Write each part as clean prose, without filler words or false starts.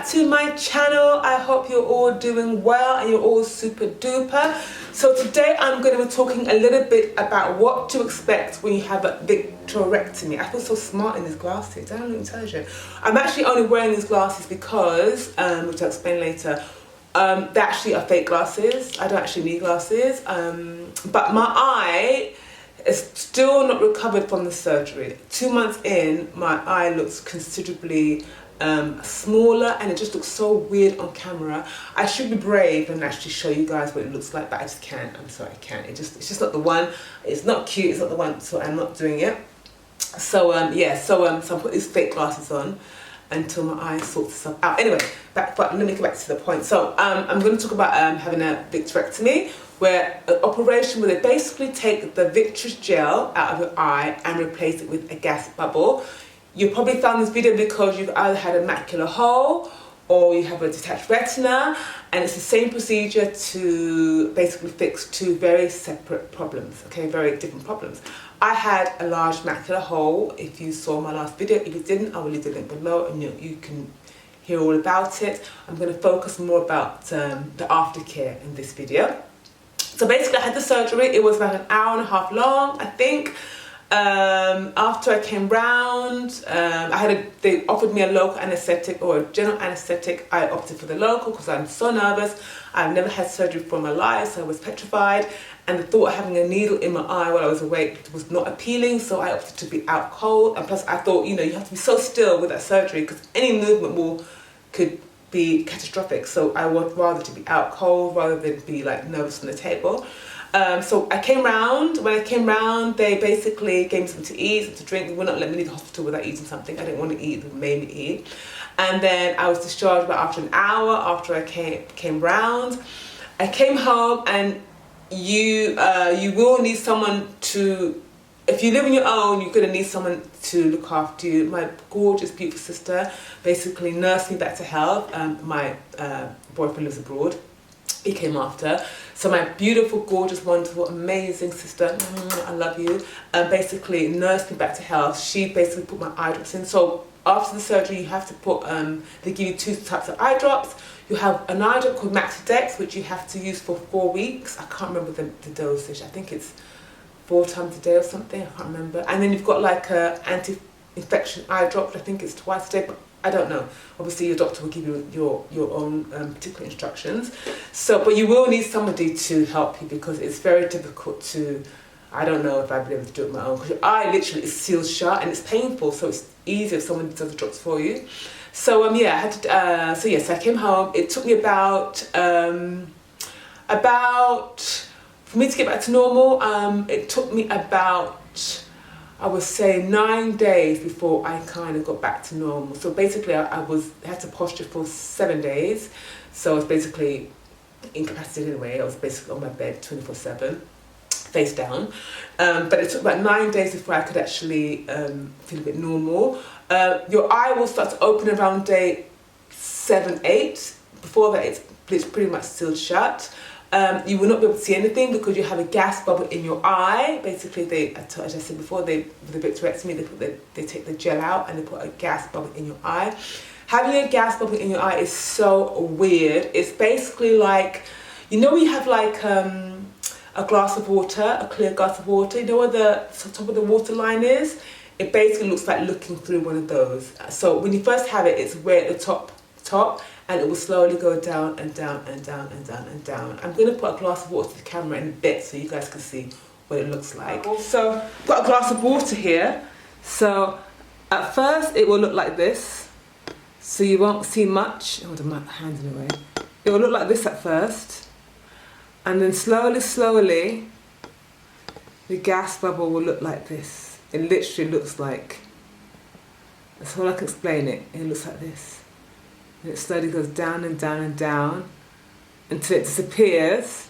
back to my channel. I hope you're all doing well and you're all super duper. So today I'm going to be talking a little bit about what to expect when you have a vitrectomy. I feel so smart in these glasses. I don't look intelligent. I'm actually only wearing these glasses because, which I'll explain later, they actually are fake glasses. I don't actually need glasses. But my eye is still not recovered from the surgery. 2 months in, my eye looks considerably smaller, and it just looks so weird on camera. I should be brave and actually show you guys what it looks like, but I just can't. I'm sorry, I can't. It's just not the one. It's not cute. It's not the one. So I'm not doing it. So so I'm putting these fake glasses on until my eye sorts itself out. Anyway, but let me get back to the point. So I'm going to talk about having a vitrectomy, where an operation where they basically take the vitreous gel out of your eye and replace it with a gas bubble. You probably found this video because you've either had a macular hole or you have a detached retina, and it's the same procedure to basically fix two very separate problems, okay, very different problems. I had a large macular hole. If you saw my last video, if you didn't, I will leave the link below and you can hear all about it. I'm going to focus more about the aftercare in this video. So basically I had the surgery. It was about an hour and a half long, I think. After I came round, they offered me a local anaesthetic or a general anaesthetic. I opted for the local because I'm so nervous. I've never had surgery for my life, so I was petrified. And the thought of having a needle in my eye while I was awake was not appealing, so I opted to be out cold. And plus I thought, you know, you have to be so still with that surgery because any movement could be catastrophic. So I would rather to be out cold rather than be like nervous on the table. So I came round. When I came round, they basically gave me something to eat, something to drink. They would not let me leave the hospital without eating something. I didn't want to eat. They made me eat. And then I was discharged about after an hour after I came round. I came home, and you will need someone to, if you live on your own, you're going to need someone to look after you. My gorgeous, beautiful sister basically nursed me back to health. My boyfriend lives abroad. He came after. So my beautiful, gorgeous, wonderful, amazing sister, I love you, basically nursed me back to health. She basically put my eye drops in. So after the surgery, you have to put, they give you two types of eye drops. You have an eye drop called Macular, which you have to use for 4 weeks. I can't remember the dosage. I think it's 4 times a day or something. I can't remember. And then you've got like a anti-infection eye drop. I think it's twice a day, but I don't know. Obviously, your doctor will give you your own particular instructions. So, but you will need somebody to help you because it's very difficult to. I don't know if I'd be able to do it on my own because your eye literally is sealed shut and it's painful. So it's easier if someone does the drops for you. So yeah, I had to. So yes, I came home. It took me about for me to get back to normal. It took me about, I would say, 9 days before I kind of got back to normal. So basically I had to posture for 7 days. So I was basically incapacitated anyway. I was basically on my bed 24/7, face down. But it took about 9 days before I could actually feel a bit normal. Your eye will start to open around day 7, 8. Before that it's pretty much still shut. You will not be able to see anything because you have a gas bubble in your eye. Basically, as I said before, with the vitrectomy, they take the gel out and they put a gas bubble in your eye. Having a gas bubble in your eye is so weird. It's basically like, you know, when you have like a glass of water, a clear glass of water. You know where the top of the water line is? It basically looks like looking through one of those. So when you first have it, it's way at the top, and it will slowly go down and down and down and down and down. I'm going to put a glass of water to the camera in a bit so you guys can see what it looks like. So I've got a glass of water here. So at first it will look like this. So you won't see much. Oh, my hand's in the way. It will look like this at first. And then slowly, the gas bubble will look like this. It literally looks like, that's all I can explain it. It looks like this. And it slowly goes down and down and down until it disappears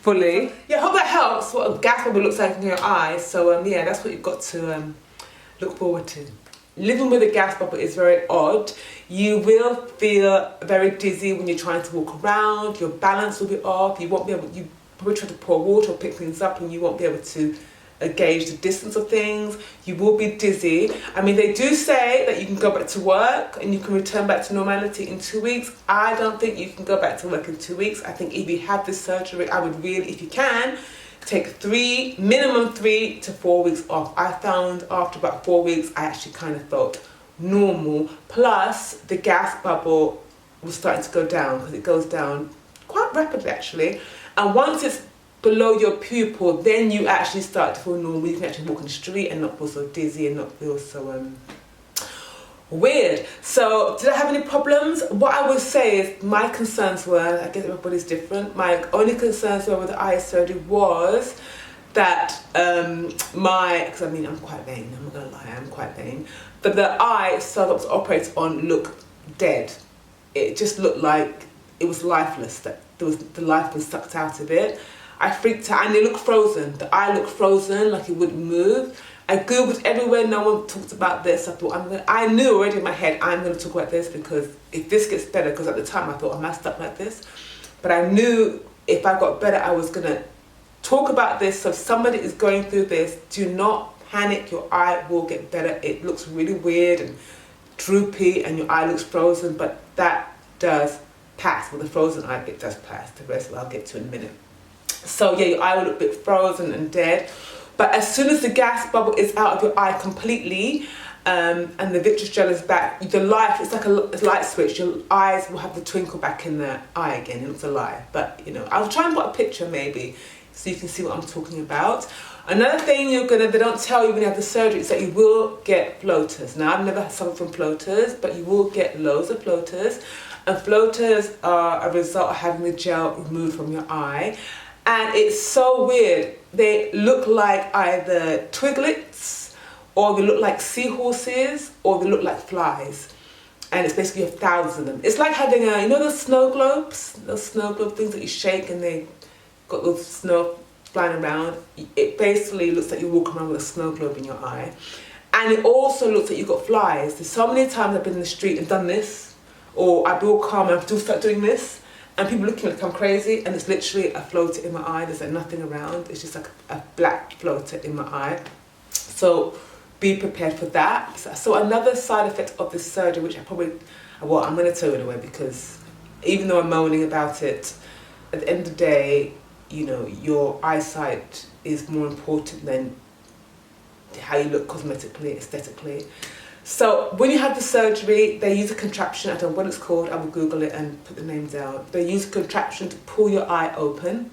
fully. Yeah, I hope that helps what a gas bubble looks like in your eyes. So yeah, that's what you've got to look forward to. Living with a gas bubble is very odd. You will feel very dizzy when you're trying to walk around. Your balance will be off. You won't be able. You probably try to pour water or pick things up, and you won't be able to gauge the distance of things. You will be dizzy. I mean, they do say that you can go back to work and you can return back to normality in 2 weeks. I don't think you can go back to work in 2 weeks. I think if you have this surgery, I would really, if you can, take minimum 3 to 4 weeks off. I found after about 4 weeks, I actually kind of felt normal. Plus, the gas bubble was starting to go down, because it goes down quite rapidly actually. And once it's below your pupil, then you actually start to feel normal. You can actually walk on the street and not feel so dizzy and not feel so weird. So did I have any problems? What I would say is my concerns were, I guess everybody's different, my only concerns were with the eye surgery was that because I mean I'm quite vain, I'm not gonna lie, I'm quite vain, but the eye cell that was operated on looked dead. It just looked like it was lifeless, that the life was sucked out of it. I freaked out, and it looked frozen. The eye looked frozen, like it wouldn't move. I googled everywhere, no one talked about this. I thought, I knew already in my head, I'm going to talk about this, because if this gets better, because at the time I thought, am I stuck like this? But I knew if I got better, I was going to talk about this. So if somebody is going through this, do not panic, your eye will get better. It looks really weird and droopy and your eye looks frozen, but that does pass. With a frozen eye, it does pass. The rest I'll get to in a minute. So yeah, your eye will look a bit frozen and dead. But as soon as the gas bubble is out of your eye completely, and the vitreous gel is back, the life, it's like a light switch. Your eyes will have the twinkle back in the eye again. It looks alive. But you know, I'll try and put a picture maybe so you can see what I'm talking about. Another thing they don't tell you when you have the surgery is that you will get floaters. Now, I've never suffered from floaters, but you will get loads of floaters. And floaters are a result of having the gel removed from your eye. And it's so weird. They look like either twiglets, or they look like seahorses, or they look like flies. And it's basically thousands of them. It's like having you know those snow globes? Those snow globe things that you shake and they got those snow flying around. It basically looks like you're walking around with a snow globe in your eye. And it also looks like you've got flies. There's so many times I've been in the street and done this, or I'd be all calm and I do start doing this, and people looking like I'm crazy, and it's literally a floater in my eye. There's like nothing around. It's just like a black floater in my eye. So be prepared for that. So another side effect of this surgery, which I'm going to tell you anyway, because even though I'm moaning about it, at the end of the day, you know, your eyesight is more important than how you look cosmetically, aesthetically. So when you have the surgery, they use a contraption. I don't know what it's called. I will Google it and put the name down. They use a contraption to pull your eye open,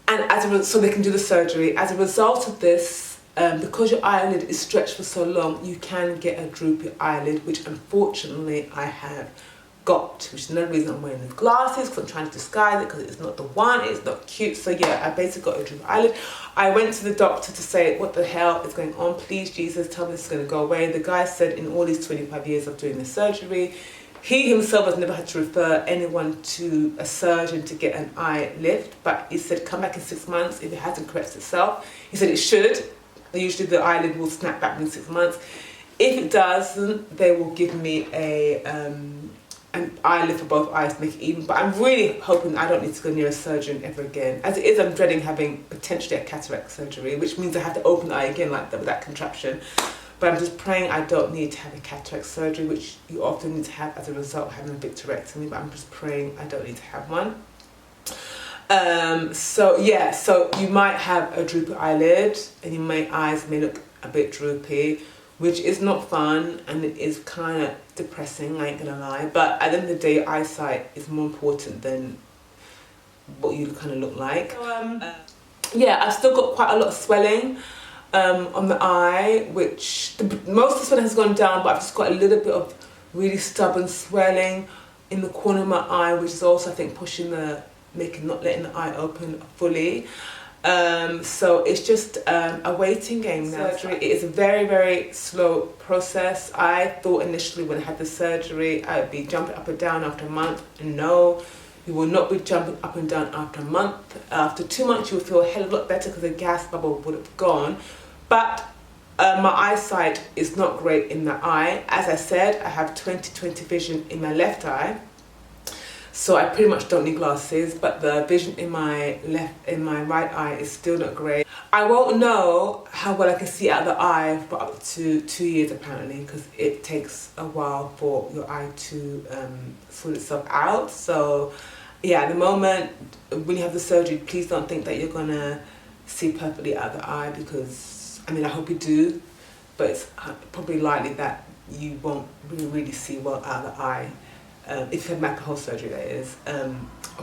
and so they can do the surgery. As a result of this, because your eyelid is stretched for so long, you can get a droopy eyelid, which unfortunately I have got, which is another reason I'm wearing the glasses, because I'm trying to disguise it, because it's not the one, it's not cute. So yeah, I basically got a droopy eyelid. I went to the doctor to say, what the hell is going on? Please, Jesus, tell me this is going to go away. The guy said in all these 25 years of doing the surgery, he himself has never had to refer anyone to a surgeon to get an eye lift, but he said come back in 6 months if it hasn't corrected itself. He said it should. Usually the eyelid will snap back in 6 months. If it doesn't, they will give me an eye lift for both eyes to make it even. But I'm really hoping I don't need to go near a surgeon ever again. As it is, I'm dreading having potentially a cataract surgery, which means I have to open the eye again like that with that contraption. But I'm just praying I don't need to have a cataract surgery, which you often need to have as a result of having a vitrectomy. But I'm just praying I don't need to have one. So yeah, so you might have a droopy eyelid, and your eyes may look a bit droopy, which is not fun, and it is kind of depressing, I ain't gonna lie. But at the end of the day, your eyesight is more important than what you kind of look like. So, yeah, I've still got quite a lot of swelling on the eye, which most of the swelling has gone down, but I've just got a little bit of really stubborn swelling in the corner of my eye, which is also, I think, pushing not letting the eye open fully. So it's just a waiting game now. Surgery, it is a very, very slow process. I thought initially when I had the surgery, I would be jumping up and down after a month. No, you will not be jumping up and down after a month. After 2 months, you will feel a hell of a lot better because the gas bubble would have gone. But my eyesight is not great in the eye. As I said, I have 20/20 vision in my left eye. so I pretty much don't need glasses, but the vision in my right eye is still not great. I won't know how well I can see out of the eye for up to 2 years apparently, because it takes a while for your eye to sort itself out. So yeah, at the moment when you have the surgery, please don't think that you're gonna see perfectly out of the eye, because I mean, I hope you do, but it's probably likely that you won't really see well out of the eye. If you had macular hole surgery, that is,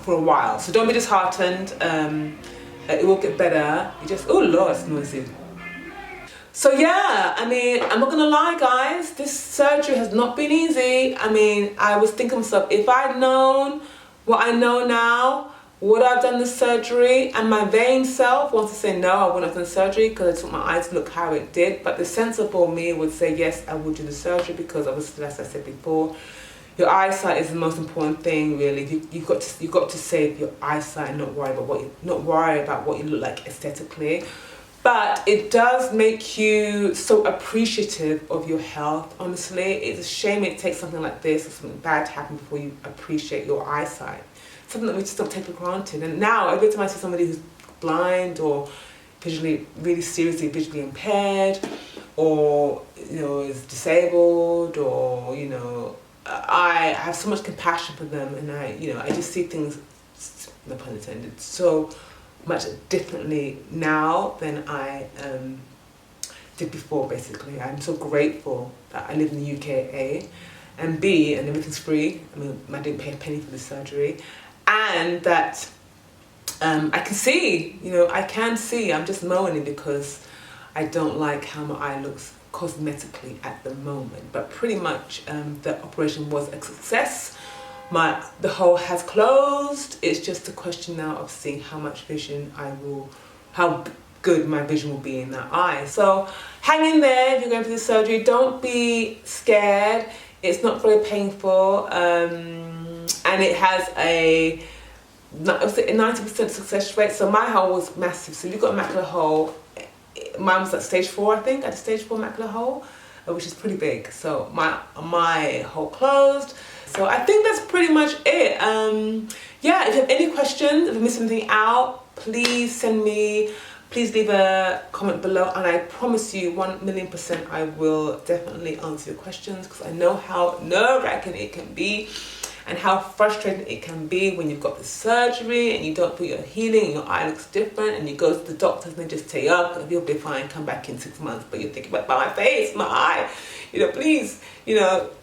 for a while. So don't be disheartened. It will get better. You just, oh Lord, it's noisy. So yeah, I mean, I'm not gonna lie, guys. This surgery has not been easy. I mean, I was thinking to myself, if I'd known what I know now, would I have done the surgery? And my vain self wants to say no, I wouldn't have done the surgery because I took my eyes to look how it did. But the sensible me would say yes, I would do the surgery, because obviously, as I said before, your eyesight is the most important thing, really. You've got to save your eyesight and not worry about what you look like aesthetically. But it does make you so appreciative of your health. Honestly, it's a shame it takes something like this or something bad to happen before you appreciate your eyesight. Something that we just don't take for granted. And now, every time I see somebody who's blind or really seriously visually impaired, or is disabled, or I have so much compassion for them, and I just see things, no pun intended, so much differently now than I did before. Basically, I'm so grateful that I live in the UK, A, and B, and everything's free. I mean, I didn't pay a penny for the surgery, and that I can see. I can see. I'm just moaning because I don't like how my eye looks cosmetically at the moment, but pretty much the operation was a success. The hole has closed. It's just a question now of seeing how good my vision will be in that eye. So hang in there if you're going for the surgery. Don't be scared. It's not very painful, and it has a 90% success rate. So my hole was massive. So if you've got a macular hole, mine was at stage 4, I think. I had a stage 4 macular hole, which is pretty big. So my hole closed. So I think that's pretty much it. Yeah, if you have any questions, if I missed anything out, please leave a comment below, and I promise you 1,000,000% I will definitely answer your questions, because I know how nerve-wracking it can be and how frustrating it can be when you've got the surgery and you don't feel you're healing and your eye looks different, and you go to the doctors and they just say, oh, you'll be fine, come back in 6 months, but you're thinking about my face, my eye, please,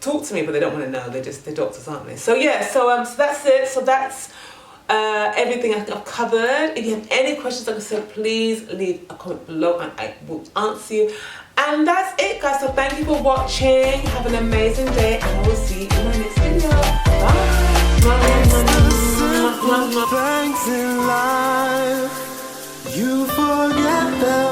talk to me, but they don't want to know. They're just, they're doctors, aren't they? So yeah, so that's it. So that's everything I've covered. If you have any questions, like I said, please leave a comment below and I will answer you. And that's it, guys. So thank you for watching. Have an amazing day, and I will see you in my next video. Bye. Things in life you forget them.